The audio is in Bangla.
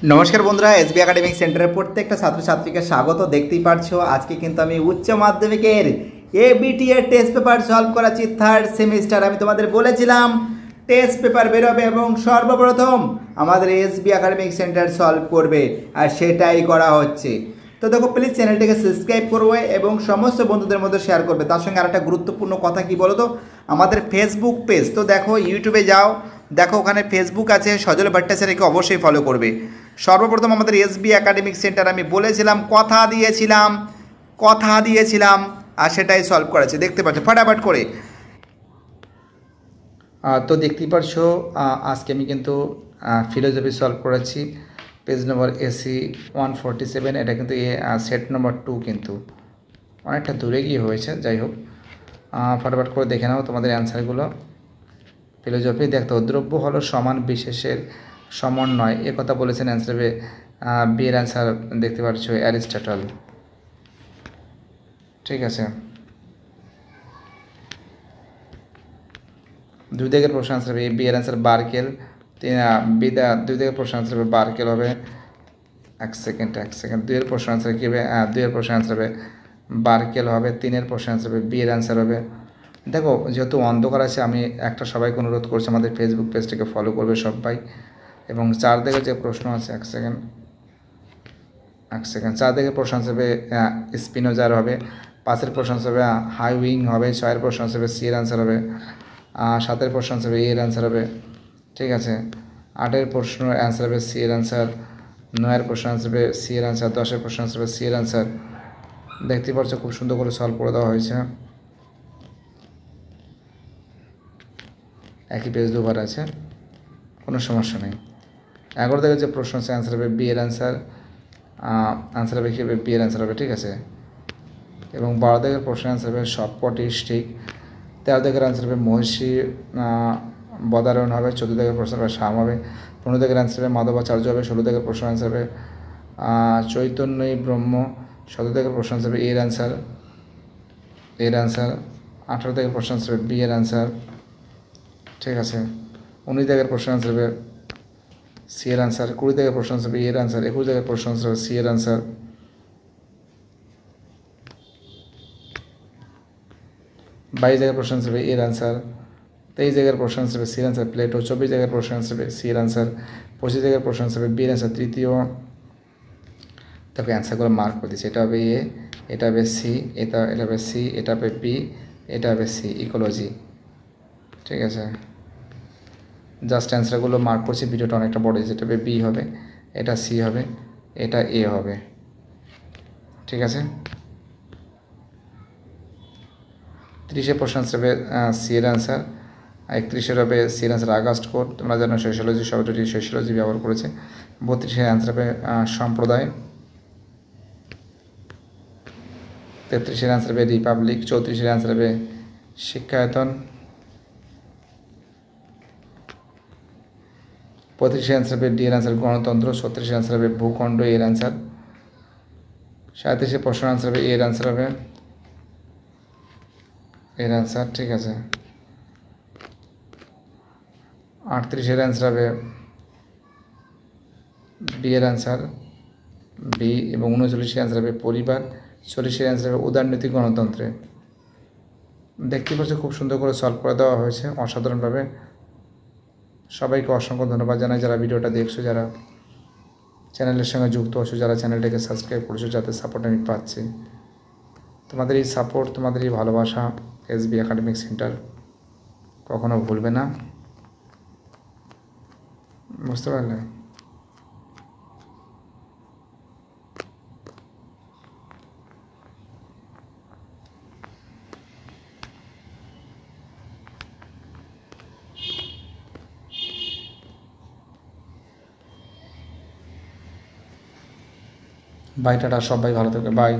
নমস্কার বন্ধুরা, এসবি একাডেমিক সেন্টারের প্রত্যেকটা ছাত্রছাত্রীকে স্বাগত। দেখতেই পারছো আজকে কিন্তু আমি উচ্চ মাধ্যমিকের এবিটি এর টেস্ট পেপার সলভ করাচ্ছি। থার্ড সেমিস্টার আমি তোমাদের বলেছিলাম টেস্ট পেপার বেরোবে এবং সর্বপ্রথম আমাদের এসবি একাডেমিক সেন্টার সলভ করবে, আর সেটাই করা হচ্ছে। তো দেখো, প্লিজ চ্যানেলটিকে সাবস্ক্রাইব করবে এবং সমস্ত বন্ধুদের মধ্যে শেয়ার করবে। তার সঙ্গে আরেকটা গুরুত্বপূর্ণ কথা কি বলো তো, আমাদের ফেসবুক পেজ, তো দেখো ইউটিউবে যাও, দেখো ওখানে ফেসবুক আছে, সজল ভট্টাচার্যকে অবশ্যই ফলো করবে। সর্বপ্রথম আমাদের এসবি একাডেমিক সেন্টার আমি বলেছিলাম, কথা দিয়েছিলাম আর সেটাই সলভ করেছে। দেখতে পাচ্ছ ফটাফট করে। তো দেখতেই পারছো আজকে আমি কিন্তু ফিলোজফি সলভ করেছি। পেজ নম্বর এসি 147, এটা কিন্তু সেট নম্বর 2, কিন্তু অনেকটা দূরে গিয়ে হয়েছে। যাই হোক, ফটাফট করে দেখে নাও তোমাদের অ্যান্সারগুলো। ফিলোজফি দেখতে, দ্রব্য হলো সমান বিশেষের সমন্বয়, এ কথা বলেছেন অ্যান্সার বি এর অ্যান্সার দেখতে পাচ্ছ অ্যারিস্টটল। ঠিক আছে, 2 দাগের প্রশ্ন আনসার হবে বি এর অ্যান্সার বার্কেল। 2 দাগের প্রশ্ন আনসার হবে বার্কেল হবে। এক সেকেন্ড 2 এর প্রশ্ন আনসার কী হবে? 2 এর প্রশ্ন আনসার হবে বার্কেল হবে। 3 এর প্রশ্ন আনসার হবে বি এর অ্যান্সার হবে। দেখো, যেহেতু অন্ধকার আছে, আমি একটা সবাইকে অনুরোধ করছি আমাদের ফেসবুক পেজটাকে ফলো করবে সবাই। এবং 4 দাগের যে প্রশ্ন আছে, এক সেকেন্ড 4 দাগের প্রশ্ন আনসার হবে স্পিনোজার হবে। 5 এর প্রশ্ন আনসার হবে হাই উইং হবে। 6 এর প্রশ্ন আনসার হবে সি এর অ্যান্সার হবে। 7 এর প্রশ্ন আনসার হবে এ এর অ্যান্সার হবে। ঠিক আছে, 8 এর প্রশ্ন অ্যান্সার হবে সি এর অ্যান্সার। 9 এর প্রশ্ন আনসার হবে সি এর অ্যান্সার। 10 এর প্রশ্ন আনসার হবে সি এর অ্যান্সার। দেখতে পাচ্ছ খুব সুন্দর করে সলভ করে দেওয়া হয়েছে। একই পেজ দুবার আছে, কোনো সমস্যা নেই। 11 দাগের যে প্রশ্ন আছে অ্যান্সার হবে বি এর অ্যান্সার। অ্যান্সার হবে কী হবে? বি এর অ্যান্সার হবে। ঠিক আছে, এবং 12 দাগের প্রশ্ন অ্যান্সার হবে সবকটি স্টিক। 13 দাগের অ্যান্সার হবে মহিষী বদারণ হবে। 14 দাগের প্রশ্ন হবে শাম হবে। 15 দাগের অ্যান্সার হবে মাধবাচার্য হবে। 16 দাগের প্রশ্ন অ্যান্সার হবে চৈতন্যই ব্রহ্ম। 17 দাগের প্রশ্ন অ্যান্সার হবে এর অ্যান্সার 18 দাগের প্রশ্ন অ্যান্সার হবে বি এর অ্যান্সার। ঠিক আছে, 19 দাগের প্রশ্ন অ্যান্সার হবে সি এর অ্যান্সার। 20 দাগের প্রশ্ন অ্যান্সার হবে এর অ্যান্সার। 21 দাগের প্রশ্ন অ্যান্সার হবে সি এর অ্যান্সার। 22 জায়গার প্রশ্ন আনসার হবে এর আনসার। 23 জায়গার প্রশ্ন আনসার হবে সির আনসার প্লেটো। 24 জায়গার প্রশ্ন আনসার হবে সির আনসার। 25 জায়গার প্রশ্ন আনসার হবে বির আনসার তৃতীয়। তারপরে অ্যান্সারগুলো মার্ক করে দিচ্ছি। এটা হবে এ, এটা হবে সি, এটা হবে সি, এটা হবে বি, এটা হবে সি। ইকোলজি। ঠিক আছে, জাস্ট অ্যান্সারগুলো মার্ক করছি। ভিডিওটা অনেকটা বড় হয়েছে। এটা হবে বি হবে, এটা সি হবে, এটা এ হবে। ঠিক আছে, 30-এর প্রশ্ন আনসার হবে সি এর অ্যান্সার। 31-এর হবে সি এর অ্যান্সার আগস্ট কোড। তোমরা জানো সোশ্যোলজি, শব্দটি সোশ্যোলজি ব্যবহার করেছে। 32-এর অ্যান্সার হবে সম্প্রদায়। 33-এর অ্যান্সার হবে রিপাবলিক। 34-এর অ্যান্সার হবে শিক্ষায়তন। 35-এর অ্যান্সার হবে ডি এর অ্যান্সার গণতন্ত্র। 36-এর অ্যান্সার হবে ভূখণ্ড, এর অ্যান্সার। 37-এর প্রশ্ন অ্যান্সার হবে এর অ্যান্সার হবে এর অ্যান্সার। ঠিক আছে, 38-এর অ্যান্সার হবে বি এর অ্যান্সার বি, এবং 39-এর অ্যান্সার হবে পরিবার। 40-এর অ্যান্সার হবে উদারনীতি গণতন্ত্রে। দেখতে পাচ্ছ খুব সুন্দর করে সলভ করে দেওয়া হয়েছে, অসাধারণভাবে। সবাইকে অসংখ্য ধন্যবাদ জানাই যারা ভিডিওটা দেখছো, যারা চ্যানেলের সঙ্গে যুক্ত আছো, যারা চ্যানেলটাকে সাবস্ক্রাইব করছো, যাতে সাপোর্ট আমি পাচ্ছি। তোমাদের এই সাপোর্ট, তোমাদের এই ভালোবাসা এসবি একাডেমিক সেন্টার কখনো ভুলবে না, বুঝতে পারলে? বাই, টাটা, সবাই ভালো থাকবে, বাই।